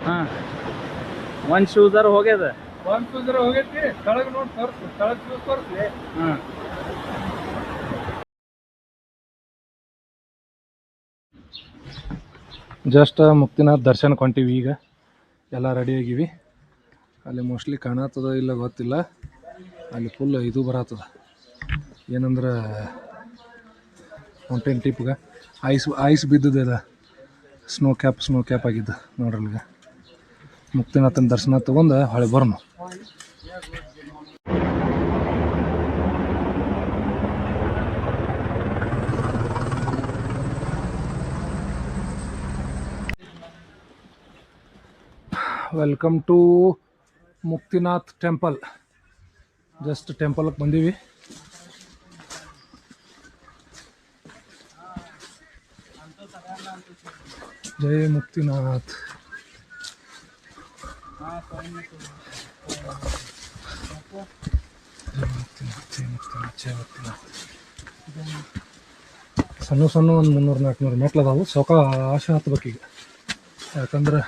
ಹಾಂ ಒಂದು ಶೂಸರ್ ಹೋಗ್ಯದ. ಒಂದು ಶೂಸರ್ ಹೋಗೈತಿ. ಕೆಳಗೆ ನೋಡಿ ತೋರಿಸ್ಲಿ, ಕೆಳಗೆ ಶೂಸ್ ತೋರಿಸ್ಲಿ. ಹಾಂ ಜಸ್ಟ್ ಮುಕ್ತಿನಾಥ್ ದರ್ಶನಕ್ಕೆ ಹೊಂಟೀವಿ. ಈಗ ಎಲ್ಲ ರೆಡಿ ಆಗಿವಿ. ಅಲ್ಲಿ ಮೋಸ್ಟ್ಲಿ ಕಾಣತ್ತದ ಇಲ್ಲ ಗೊತ್ತಿಲ್ಲ. ಅಲ್ಲಿ ಫುಲ್ ಇದು ಬರತ್ತದ, ಏನಂದ್ರೆ ಮೌಂಟೇನ್ ಟಿಪ್ಗೆ ಐಸ್ ಬಿದ್ದದ. ಸ್ನೋ ಕ್ಯಾಪ್ ಆಗಿದ್ದು ನೋಡ್ರಲ್ಗ. ಮುಕ್ತಿನಾಥನ ದರ್ಶನ ತಗೊಂಡು ಹೊಳೆ ಬರ್ನು. Welcome to Muktinath temple. Just ಟೆಂಪಲ್ಗೆ ಬಂದೀವಿ. ಜೈ ಮುಕ್ತಿನಾಥ್. ಸಣ್ಣ ಒಂದು 300-400 ಮೆಟ್ಲು ಅದಾವು. ಸಾವಕಾಶ ಹತ್ಬೇಕೀಗ, ಯಾಕಂದ್ರೆ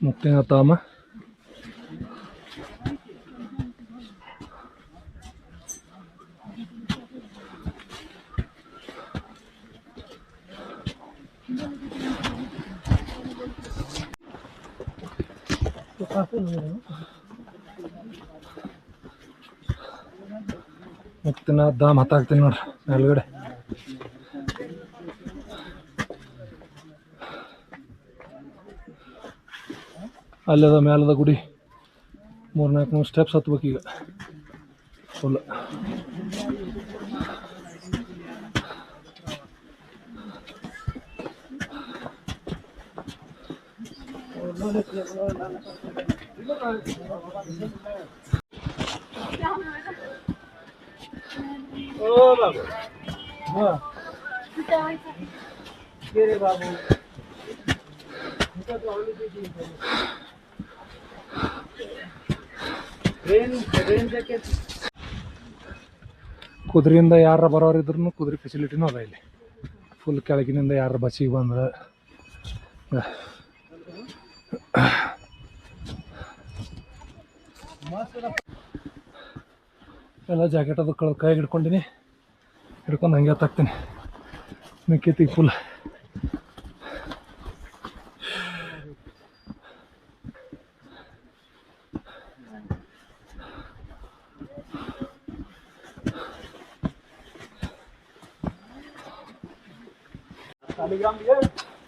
ಮುಕ್ತಿನಾಥ ಧಾಮ. ಮುಕ್ತಿನಾಥ ಧಾಮ್ ಹತ್ತಾಗ್ತೀನಿ ನೋಡ್ರಿ ಮೇಲ್ಗಡೆ. ಅಲ್ಲದ ಮೇಲದ ಗುಡಿ. 300-400 ಸ್ಟೆಪ್ಸ್ ಹತ್ಬೇಕೀಗ ಫುಲ್. ಕುದುರೆಯಿಂದ ಯಾರ ಬರೋರಿದ್ರು ಕುದುರೆ ಫೆಸಿಲಿಟಿನೂ ಅದ ಇಲ್ಲಿ. ಫುಲ್ ಕೆಳಗಿನಿಂದ ಯಾರು ಬಸ್ಸಿಗೆ ಬಂದ್ರೆ ಎಲ್ಲ ಜಾಕೆಟ್ ಅದು ಕೈ ಹಿಡ್ಕೊಂಡಿನಿ. ಹಿಡ್ಕೊಂಡು ಹಂಗೆ ಹತ್ತಾಕ್ತೀನಿ. ಮಿಕ್ಕೈತಿ ಫುಲ್.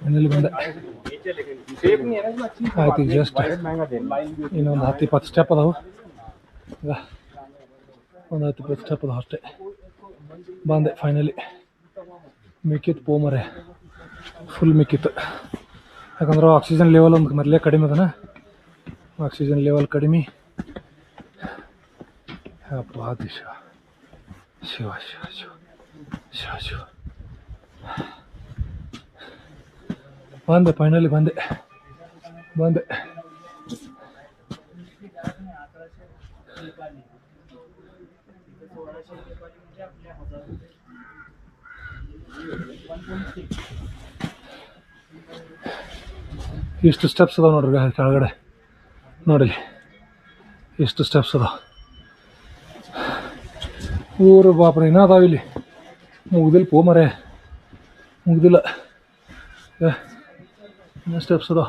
ಮನೇಲಿ ಬಂದೆ ಆಯ್ತು. ಈಗ ಜಸ್ಟ್ ಇನ್ನೊಂದು 10-20 ಸ್ಟೆಪ್ ಅದಾವು. ಒಂದು 10-20 ಸ್ಟೆಪ್ ಅದಾವ ಅಷ್ಟೇ. ಬಂದೆ ಫೈನಲಿ. ಮಿಕ್ಕಿತ್ತು ಪೋಮರೆ, ಫುಲ್ ಮಿಕ್ಕಿತ್ತು. ಯಾಕಂದ್ರೆ ಆಕ್ಸಿಜನ್ ಲೆವೆಲ್ ಒಂದು ಮೊದಲೇ ಕಡಿಮೆ ಅದನ. ಆಕ್ಸಿಜನ್ ಲೆವೆಲ್ ಕಡಿಮೆ. ಅಪ್ಪ ಶಿವ ಶಿವ ಶಿವ ಶಿವ ಶಿವ ಶಿವ. ಬಂದೆ ಫೈನಲಿ ಬಂದೆ. ಇಷ್ಟು ಸ್ಟೆಪ್ಸ್ ಅದಾವ ನೋಡ್ರಿ ಕೆಳಗಡೆ. ನೋಡಿ ಎಷ್ಟು ಸ್ಟೆಪ್ಸ್ ಅದಾವ. ಊರು ಬಾಪ್ರ ಇನ್ನೂ ಅದಾವ ಇಲ್ಲಿ. ಮುಗ್ದಿಲ್ಲ ಪೋಮರೆ, ಮುಗ್ದಿಲ್ಲ. ಇನ್ನೂ ಸ್ಟೆಪ್ಸ್ ಅದಾವ.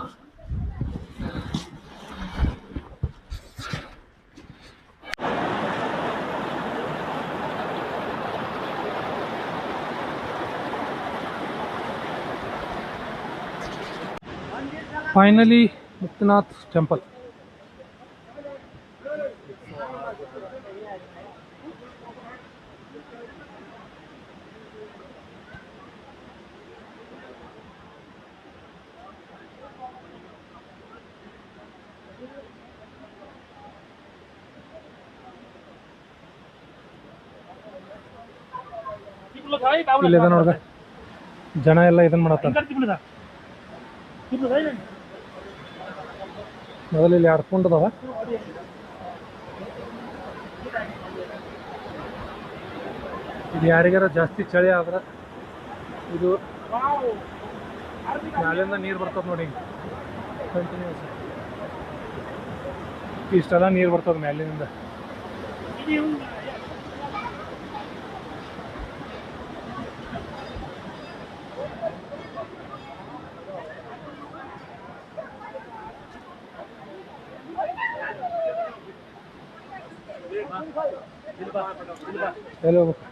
Finally Muktinath temple. ಇಲ್ಲಿದೆ ನೋಡ್ದೆ ಜನ ಎಲ್ಲ ಇದನ್ನ ಮಾಡತ್ತ. ಮೊದಲು ಇಲ್ಲಿ 2 ಕುಂಡ್ ಅದಾವ. ಇದು ಯಾರಿಗಾರ ಜಾಸ್ತಿ ಚಳಿ ಆದ್ರೆ ಇದು ಮ್ಯಾಲಿಂದ ನೀರು ಬರ್ತದೆ ನೋಡಿ, ಕಂಟಿನ್ಯೂಸ್ ಇಷ್ಟೆಲ್ಲ ನೀರು ಬರ್ತದೆ ಮ್ಯಾಲಿನಿಂದ. ಎಲ್ಲಿ ಹೋಗ್ಬೇಕು?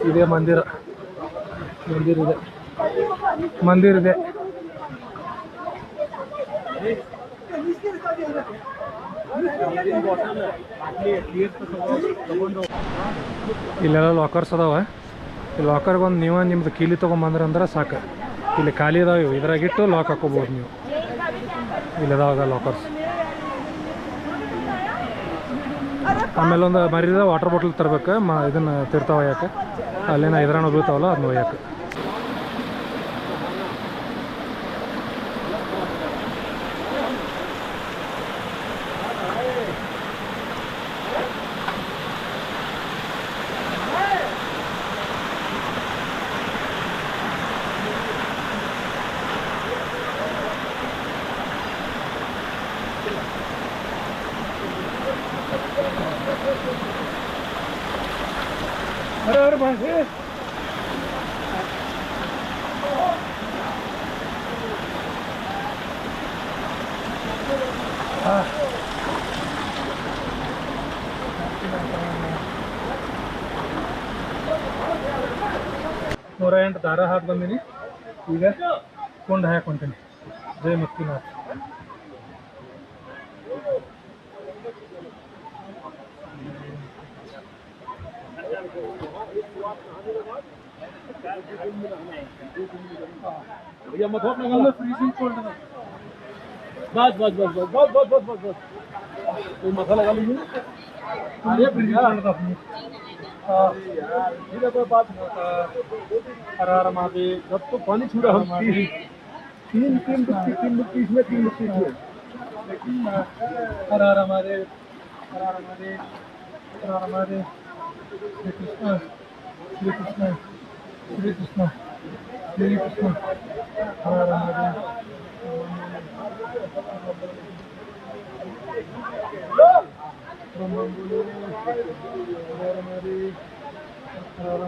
ಇದೇ ಮಂದಿರ ಇದೆ. ಇಲ್ಲೆಲ್ಲ ಲಾಕರ್ಸ್ ಅದಾವ. ಈ ಲಾಕರ್ಗೆ ಒಂದು ನೀವು ನಿಮ್ದು ಕೀಲಿ ತೊಗೊಂಬಂದ್ರೆ ಅಂದ್ರೆ ಸಾಕು. ಇಲ್ಲಿ ಖಾಲಿ ಇದಾವೆ ಇವು, ಇದ್ರಾಗಿಟ್ಟು ಲಾಕ್ ಹಾಕೋಬೋದು ನೀವು. ಇಲ್ಲದಾವಾಗ ಲಾಕರ್ಸ್. ಆಮೇಲೆ ಒಂದು ಮರಿದ ವಾಟರ್ ಬಾಟಲ್ ತರ್ಬೇಕು, ಇದನ್ನು ತಿರ್ತಾವ ಒಯ್ಯಕ್ಕೆ. ಅಲ್ಲೇನ ಇದ್ರಾಣ ಬೀಳ್ತಾವಲ್ಲ ಅದನ್ನ ಒಯ್ಯಕ್ಕೆ. ನೂರ 8 ದಾರ ಹಾಕಿ ಬಂದೀನಿ. ಈಗ ಕೊಂಡ ಹಾಕೊಂತೀನಿ. ಜೈ ಮುಕ್ತಿನಾಥ್. बस बस बस बस बस बस बस बस बस कोई मथा लगा लीजिए. अरे बात हर हर महादेव. जब तो पानी छूटा हम तीन मुक्ति इसमें 3 मुक्ति इसमें. हर हर महादेव, हर हर महादेव, हर हर महादेव. श्री कृष्ण श्री कृष्ण श्री कृष्ण श्री कृष्ण. हर हर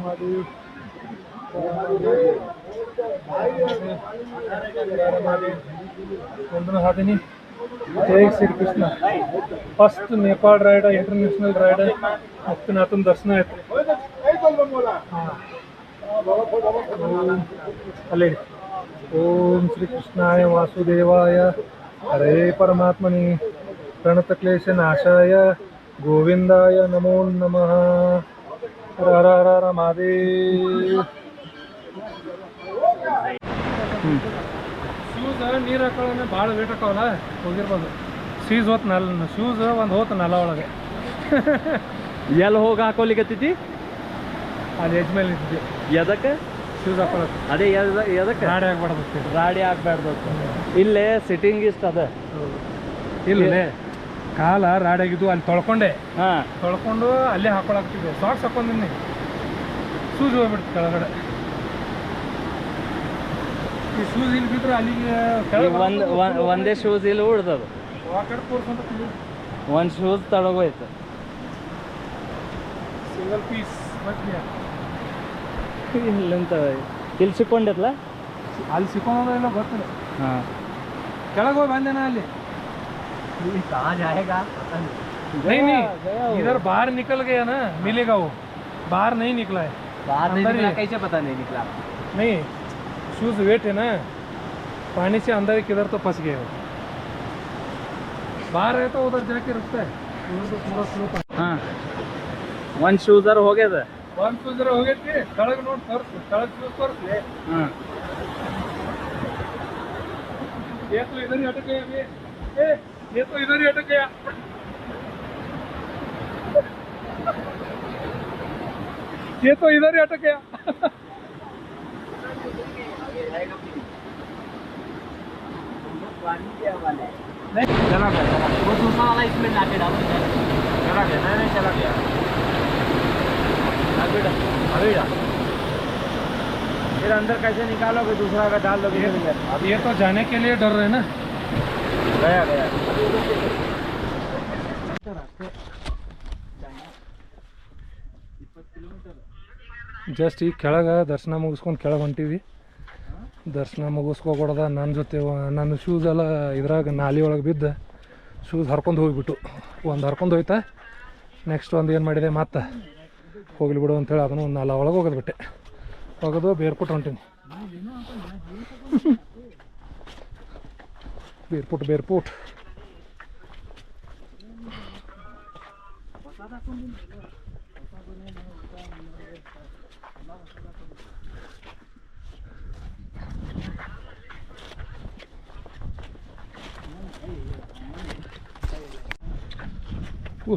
महादेव. जय Shri Krishna. First Nepal ride, international ride मुक्तिनाथन दर्शन आयते. अले ओम श्री कृष्णाय वासुदेवाय हरे परमात्मने प्रणतक्लेश नाशाय गोविंदाय नमो नमः. हर हर हर महादेव. ಶೂಸ್ ನೀರು ಹಾಕೊಳ್ಳೋಣ ಭಾಳ ವೇಟ್ ಹಾಕೋಲ್ಲ, ಹೋಗಿರ್ಬೋದು. ಶೂಸ್ ಶೂಸ್ ಒಂದು ಹೋತು ನಲ ಒಳಗೆ. ಎಲ್ಲಿ ಹೋಗಿ ಹಾಕೋಲಿಕತ್ತೈತಿ? ಅಲ್ಲಿ ಎಜ್ ಮೇಲೆ ನಿಂತಿದ್ದೆ. ಎದಕ್ಕೆ ಶೂಸ್ ಹಾಕೊಳ್ಳೋದು? ಅದೇ ಎದಕ್ಕೆ ರಾಡಿ ಆಗ್ಬಾರ್ದು. ರಾಡಿ ಆಗ್ಬಾರ್ದು. ಇಲ್ಲೇ ಸಿಟ್ಟಿಂಗ್ ಇಷ್ಟ ಅದ. ಇಲ್ಲೇ ಕಾಲ ರಾಡಿಯಾಗಿದ್ದು ಅಲ್ಲಿ ತೊಳ್ಕೊಂಡೆ. ಹಾಂ, ತೊಳ್ಕೊಂಡು ಅಲ್ಲೇ ಹಾಕೊಳಕ್ತಿದ್ದೆ. ಸಾಕ್ಸ್ ಹಾಕೊಂಡಿನಿ, ಶೂಸ್ ಹೋಗ್ಬಿಡ್ತು ಕೆಳಗಡೆ. ಈ ಶೂಸ್ ಇಲ್ಲಿ ಬಿದ್ರೆ ಅಲ್ಲಿಗೆ ಒಂದೇ ಶೂಸ್ ಇಲ್ಲಿ ಉಳ್ದದು. ಒಂದು ಶೂಸ್ ತಳಗೋಯ್ತು. ಸಿಂಗಲ್ ಪೀಸ್ ಇಲ್ಲಂತ ಇಲ್ಲಿ ಸಿಕ್ಕೊಂಡಿದ್ಲ? ಅಲ್ಲಿ ಸಿಕ್ಕೊಂಡ ಇಲ್ಲ ಗೊತ್ತಿಲ್ಲ. ಹಾಂ, ಕೆಳಗೆ ಹೋಗಿ ಬಂದೇನ ಅಲ್ಲಿ. कहाँ जाएगा? नहीं नहीं, इधर बाहर निकल गया ना, मिलेगा वो. बाहर नहीं निकला है. बाहर नहीं निकला? कैसे पता नहीं निकला? नहीं, शूज वेट है ना, पानी से अंदर किधर तो फंस गए हो. बाहर है तो उधर जाके रुकता है. तो पूरा स्लोप है. हाँ, वन शूजर हो गया था. वन शूजर हो गए थे. कड़क नोट कड़क शूज पर ले. हाँ, ये तो इधर ही अटक गया अभी. ये तो इधर ही अटक गया. ये तो इधर ही अटक गया। चला गया वो दूसरा वाला इसमें लाके डालो चला गया नहीं चला गया अभी डाल फिर अंदर कैसे निकालोगे दूसरा का डाल दोगे अब ये तो जाने के लिए डर रहे हैं ना। गया गया ಜಸ್ಟ್ ಈಗ ಕೆಳಗೆ ದರ್ಶನ ಮುಗಿಸ್ಕೊಂಡು ಕೆಳಗೆ ಹೊಂಟೀವಿ. ದರ್ಶನ ಮುಗಿಸ್ಕೊಕೊಡ್ದ ನನ್ನ ಜೊತೆ ನನ್ನ ಶೂಸ್ ಎಲ್ಲ ಇದ್ರಾಗ ನಾಲಿ ಒಳಗೆ ಬಿದ್ದು ಶೂಸ್ ಹರ್ಕೊಂಡು ಹೋಗಿಬಿಟ್ಟು ಒಂದು ಹರ್ಕೊಂಡು ಹೋಯ್ತಾ. ನೆಕ್ಸ್ಟ್ ಒಂದು ಏನು ಮಾಡಿದೆ ಮತ್ತೆ ಹೋಗ್ಲಿ ಬಿಡು ಅಂತೇಳಿ ಅದನ್ನು ಒಂದು ನಾಲ ಒಳಗೆ ಹೋಗೋದು ಬಿಟ್ಟೆ. ಹೋಗೋದು ಬೇರ್ಪುಟ್ಟು ಹೊಂಟೀನಿ. ಬೇರ್ಪುಟ್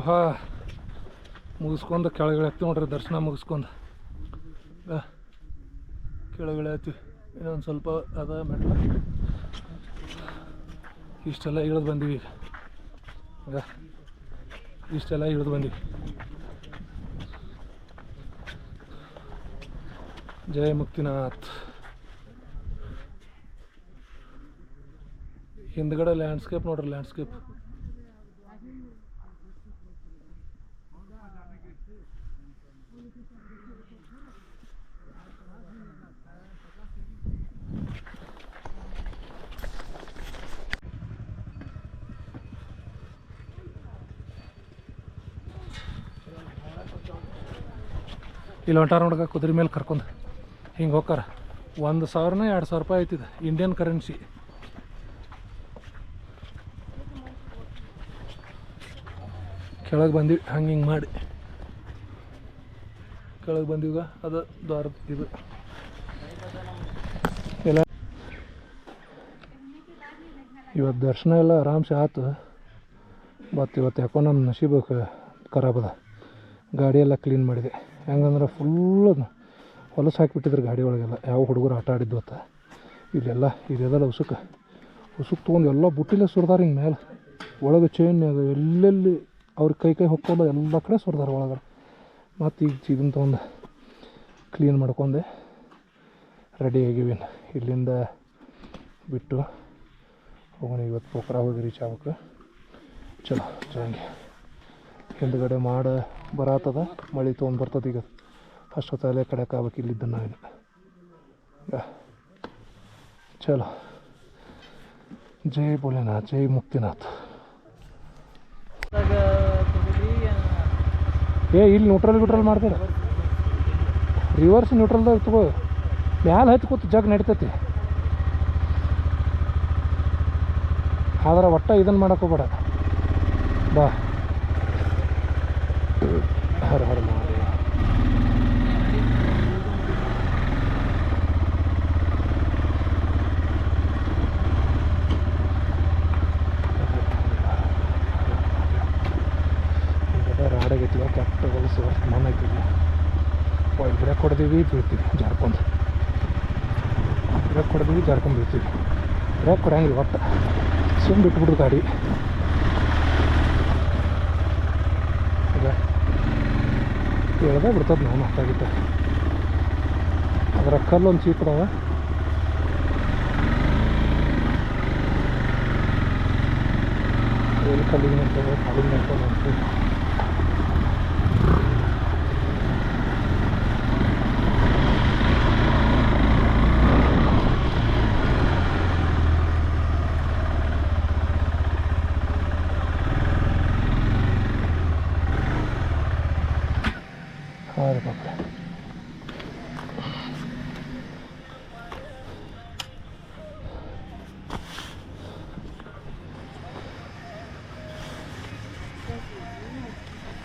ಹಾ ಮುಗಿಸ್ಕೊಂಡು ಕೆಳಗಡೆ ಹತ್ತಿ ನೋಡ್ರಿ. ದರ್ಶನ ಮುಗಿಸ್ಕೊಂಡು ಕೆಳಗಡೆ ಹತ್ತೀವಿ. ಇನ್ನೊಂದು ಸ್ವಲ್ಪ ಅದ ಮೆಟ್ಲ ಇಷ್ಟೆಲ್ಲ ಇಳಿದು ಬಂದೀವಿ. ಈಗ ಇಷ್ಟೆಲ್ಲ ಇಳಿದು ಬಂದೀವಿ. ಜಯ ಮುಕ್ತಿನಾಥ್. ಹಿಂದ್ಗಡೆ ಲ್ಯಾಂಡ್ಸ್ಕೇಪ್ ನೋಡ್ರಿ, ಲ್ಯಾಂಡ್ಸ್ಕೇಪ್. ಇಲ್ಲಿ ಹೊಂಟಾರ ನೋಡ್ಕ ಕುದುರೆ ಮೇಲೆ ಕರ್ಕೊಂಡು ಹಿಂಗೆ ಹೋಗ್ತಾರ. 1,000 2,000 ರೂಪಾಯಿ ಆಯ್ತಿದೆ ಇಂಡಿಯನ್ ಕರೆನ್ಸಿ. ಕೆಳಗೆ ಬಂದೀವಿ ಹಂಗೆ ಮಾಡಿ ಕೆಳಗೆ ಬಂದೀಗ. ಅದು ದ್ವಾರ ಇದು ಎಲ್ಲ ಇವತ್ತು ದರ್ಶನ ಎಲ್ಲ ಆರಾಮ್ಸೆ ಆಯ್ತು. ಮತ್ತು ಇವತ್ತು ಯಾಕೋ ನಮ್ಮ ನಸೀಬ ಖರಾಬ್ ಅದ. ಗಾಡಿ ಎಲ್ಲ ಕ್ಲೀನ್ ಮಾಡಿದೆ. ಹೆಂಗಂದ್ರೆ ಫುಲ್ ಹೊಲಸು ಹಾಕಿಬಿಟ್ಟಿದ್ರು ಗಾಡಿ ಒಳಗೆಲ್ಲ. ಯಾವ ಹುಡುಗರು ಆಟ ಆಡಿದ್ದು ಅಂತ ಇಲ್ಲೆಲ್ಲ ಇದೆಲ್ಲ ಉಸುಕು ತೊಗೊಂಡು ಎಲ್ಲ ಬುಟ್ಟಿಲೆ ಸುರಿದಾರ ಹಿಂಗೆ ಮೇಲೆ. ಒಳಗೆ ಚೈನ್ ಅದು ಎಲ್ಲೆಲ್ಲಿ ಅವ್ರ ಕೈ ಹೊಕ್ಕೊಂಡು ಎಲ್ಲ ಕಡೆ ಸುರಿದಾರ ಒಳಗಡೆ. ಮತ್ತು ಈಗ ಇದನ್ನು ತೊಗೊಂಡು ಕ್ಲೀನ್ ಮಾಡ್ಕೊಂಡೆ ರೆಡಿ ಆಗಿವಿ. ಇಲ್ಲಿಂದ ಬಿಟ್ಟು ಹೋಗೋಣ. ಇವತ್ತು ಪೋಖರ ಹೋಗಿ ರೀಚ್ ಆಗ್ಬೇಕು. ಚಲೋ ಚೆನ್ನಾಗಿ ಹಿಂದ್ಗಡೆ ಮಾಡ ಬರತ್ತದ. ಮಳೆ ತೊಗೊಂಡು ಬರ್ತದೆ ಈಗ. ಅಷ್ಟೊತ್ತಲ್ಲೇ ಕಡೆಗೆ ಆಗ್ಬೇಕು ಇಲ್ಲಿದ್ದ ನಾವಿನ್ನು. ಚಲೋ ಜೈ ಭೋಲೆನಾಥ್, ಜೈ ಮುಕ್ತಿನಾಥ್. ಇಲ್ಲಿ ನ್ಯೂಟ್ರಲ್ ಮಾಡ್ತಾರೆ. ರಿವರ್ಸ್ ನ್ಯೂಟ್ರಲ್ದಾಗ ತಗೋ. ಮ್ಯಾಲೆ ಹತ್ತಿ ಕೂತು ಜಗ್ ನಡಿತೈತಿ. ಆದ್ರೆ ಒಟ್ಟ ಇದನ್ನು ಮಾಡಕ್ಕೆ ಹೋಗ್ಬೇಡ. ಬಾ ಹರ ಹರ ಮಾಡಿ. ರಾಡಾಗೈತಿಲ್ಲ ಕೆಟ್ಟ ಹೊಲಸು ಮಣ್ಣು ಐತಿಲ್ಲ. ಬ್ರೇಕ್ ಹೊಡೆದೀವಿ ಬೀಳ್ತೀವಿ ಜಾರ್ಕೊಂಡು. ಬ್ರೇಕ್ ಹೊಡೆದೀವಿ ಜಾರ್ಕೊಂಡು ಬೀಳ್ತೀವಿ. ಬ್ರೇಕ್ ಕೊಡಂಗಿಲ್ಲ ಒಟ್ಟು. ಸುಮ್ಮನೆ ಬಿಟ್ಬಿಡ್ದು ಗಾಡಿ. ಈಗ ಹೇಳ್ದೆ ಬಿಡ್ತದೆ ನಾವು ಮತ್ತಾಗಿತ್ತು. ಅದರ ಕಲ್ಲೊಂದು ಚೀಪ್ ಅದಾವ. ಎಲ್ಲಿ ಕಲ್ಲಿಗೆ ನಿಂತವೆ ಕಾಲಿಗೆ ನಿಂತವೆ ಅಂತ. अरे बाप रे.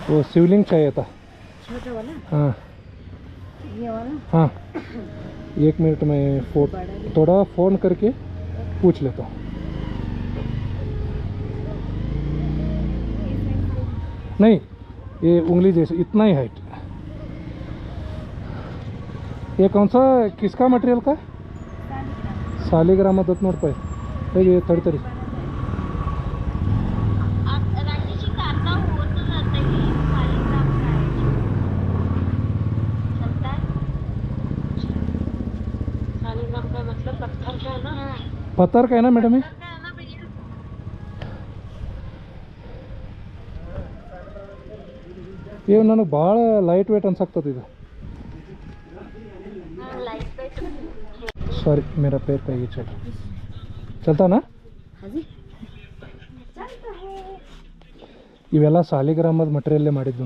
वो शिवलिंग चाहिए था. छोटा वाला? हाँ ये वाला? हाँ. 1 मिनट में थोड़ा फ़ोन करके पूछ लेता हूँ. नहीं ये उंगली जैसे इतना ही हाइट. ये कौन सा किसका मटेरियल का सालीग्राम होत नोट पे ಹೇಗೆ ತಡಿ ತಡಿ राजेश काका वो तो रहता है सालिग्राम का है चलता है सालिग्राम का मतलब पत्थर का है ना पत्थर का है ना मैडम ये पत्थर का है ना भैया ये ನನಗೆ ಭಾಳ ಲೈಟ್ ವೇಟ್ ಅನ್ಸಕ್ತದೆ ಇದು लाइट पे सॉरी मेरा पैर पे ही चलता ना हाँ जी चलता है ಇವೆಲ್ಲ ಸಾಲಿಗ್ರಾಮದ ಮಟೀರಿಯಲ್ಲೇ ಮಾಡಿದ್ದು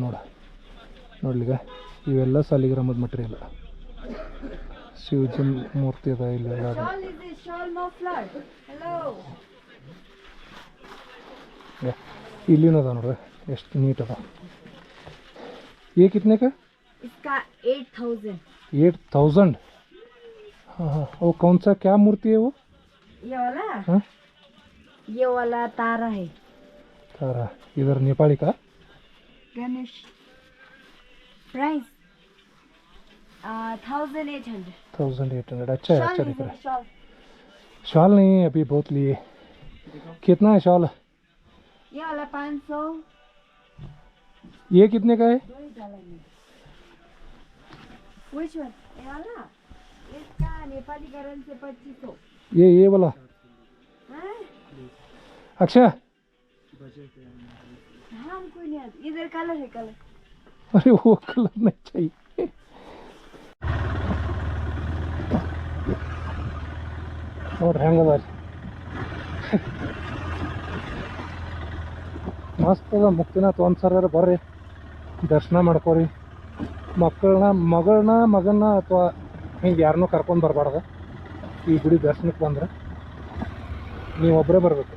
ನೋಡ್ಲಿಗ ಇವೆಲ್ಲ ಸಾಲಿಗ್ರಾಮದ ಮಟೀರಿಯಲ್ ಶಿವಜಿ ಮೂರ್ತಿ ಅದ ಇಲ್ಲೆಲ್ಲ ಅದ Shawl is this shawl muffler? Hello. ಇಲ್ಲಿನೂ ಅದ ನೋಡ್ರಿ ಎಷ್ಟು ನೀಟ್ ಅದ ये कितने का इसका 8,000. 8,000 हाँ हाँ वो कौन सा क्या मूर्ति है वो ये वाला हाँ ये वाला तारा है तारा इधर नेपाली का गणेश प्राइस 1,800. 1,800 अच्छा है अच्छा दिख रहा है शॉल शॉल नहीं है अभी बहुत लिए कितना है शॉल ये वाला 500. ये कितने का है Which one? ये वाला इसका नेपाली करेंसी 2,500. ये वाला हाँ अक्षय हमको नहीं आता इधर कलर है कलर अरे वो कलर नहीं चाहिए और ಹೆಂಗದ ಮಸ್ತ್ ಅದ ಮುಕ್ತಿನಾಥ್ ಒಂದು ಸರ ಬರ್ರಿ ದರ್ಶನ ಮಾಡ್ಕೋರಿ ಮಗಳನ್ನ ಮಗನ್ನ ಅಥವಾ ಹಿಂಗೆ ಯಾರನ್ನೂ ಕರ್ಕೊಂಡು ಬರಬಾರ್ದು ಈ ಗುಡಿ ದರ್ಶನಕ್ಕೆ ಬಂದ್ರೆ ನೀವು ಒಬ್ಬರೇ ಬರಬೇಕು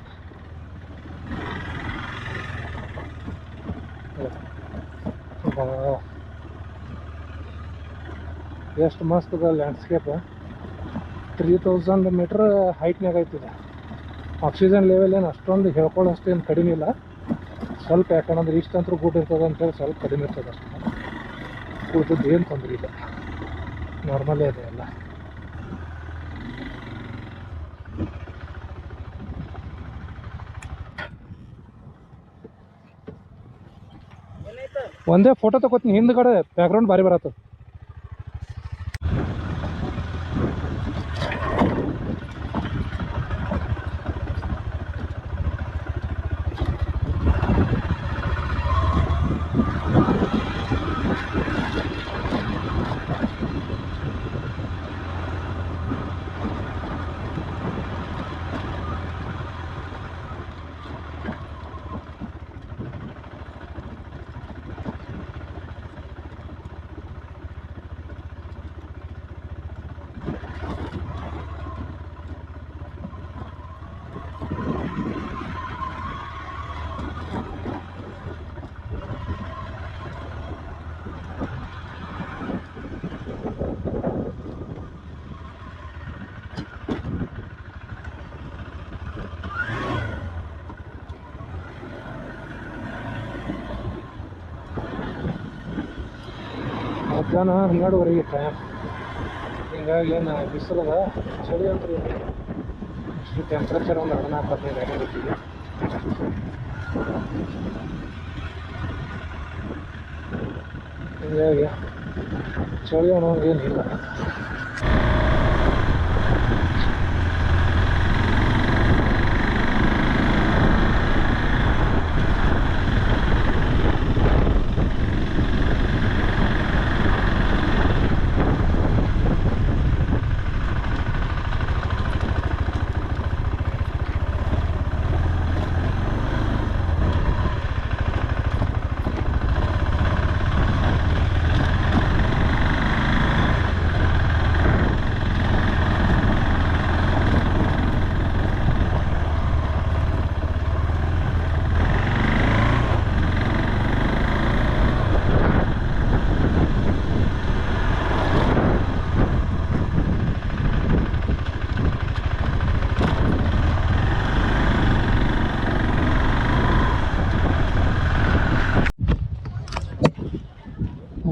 ಎಷ್ಟು ಮಸ್ತ್ ಅದ ಲ್ಯಾಂಡ್ಸ್ಕೇಪ್ 3,000 ಮೀಟ್ರ್ ಹೈಟ್ನಾಗ ಐತಿದೆ ಆಕ್ಸಿಜನ್ ಲೆವೆಲ್ ಏನು ಅಷ್ಟೊಂದು ಹೇಳ್ಕೊಳ್ಳೋಷ್ಟು ಏನು ಕಡಿಮೆ ಇಲ್ಲ ಸ್ವಲ್ಪ ಯಾಕಂದ್ರೆ ಇಷ್ಟಂತೂ ಗುಡ್ ಇರ್ತದೆ ಅಂತೇಳಿ ಸ್ವಲ್ಪ ಕಡಿಮೆ ಇರ್ತದೆ ಅಷ್ಟೇ ಉಳಿದದ್ದು ಏನು ತೊಂದರೆ ಇಲ್ಲ ನಾರ್ಮಲೇ ಇದೆ ಎಲ್ಲ ಒಂದೇ ಫೋಟೋ ತಗೋತೀನಿ ಹಿಂದ್ಗಡೆ ಬ್ಯಾಕ್ಗ್ರೌಂಡ್ ಭಾರಿ ಬರತ್ತೆ ಮಧ್ಯಾಹ್ನ 12:30 ಟೈಮ್ ಹಿಂಗಾಗಿ ಏನು ಬಿಸಿಲದ ಚಳಿ ಅಂತ ಇಷ್ಟು ಟೆಂಪ್ರೇಚರ್ ಒಂದು 14-15 ಇರ್ತೀವಿ ಹಿಂಗಾಗಿ ಚಳಿ ಅನ್ನೋಂಗೇನಿಲ್ಲ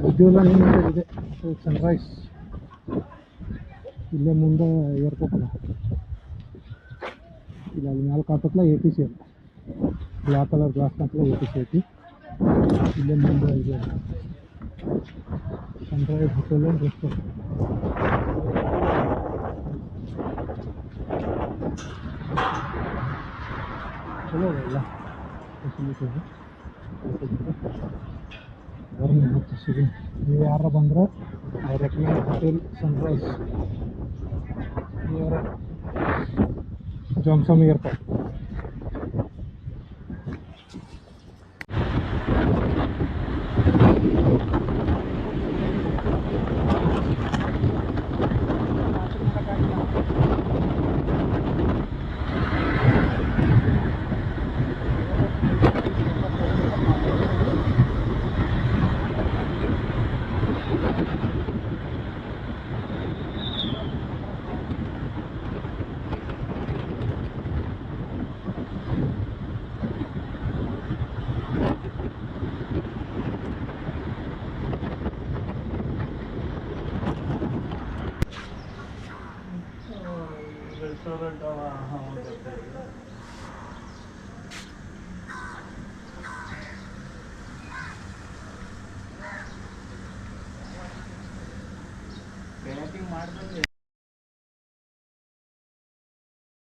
ಇದೆಲ್ಲ ಇದೆ ಸನ್ರೈಸ್ ಇಲ್ಲೇ ಮುಂದೆ ಏರ್ಪೋರ್ಟ್ ಅದ. ಇಲ್ಲ ಅಲ್ಲಿ ಮ್ಯಾಲೆ ಕಾತತ್ಲ ATC ಅದ, ಬ್ಲ್ಯಾಕ್ ಕಲರ್ ಗ್ಲಾಸ್ ಕಾತಲ್ಲ ATC ಐತಿ. ಇಲ್ಲೇ ಮುಂದೆ ಇದೆ ಸನ್ರೈಸ್ ಹೋಟೆಲ್ ಆ್ಯಂಡ್ ರೆಸ್ಟೋರೆಂಟ್. ಚಲೋ ಅದ ಎಲ್ಲ ಫೆಸಿಲಿಟಿ ಇದೆ. ಬರ್ರಿ ಮತ್ತು ಸಿಗಿ. ನೀವು ಯಾರು ಬಂದ್ರೆ I recommend hotel Sunrise near Johnson airport.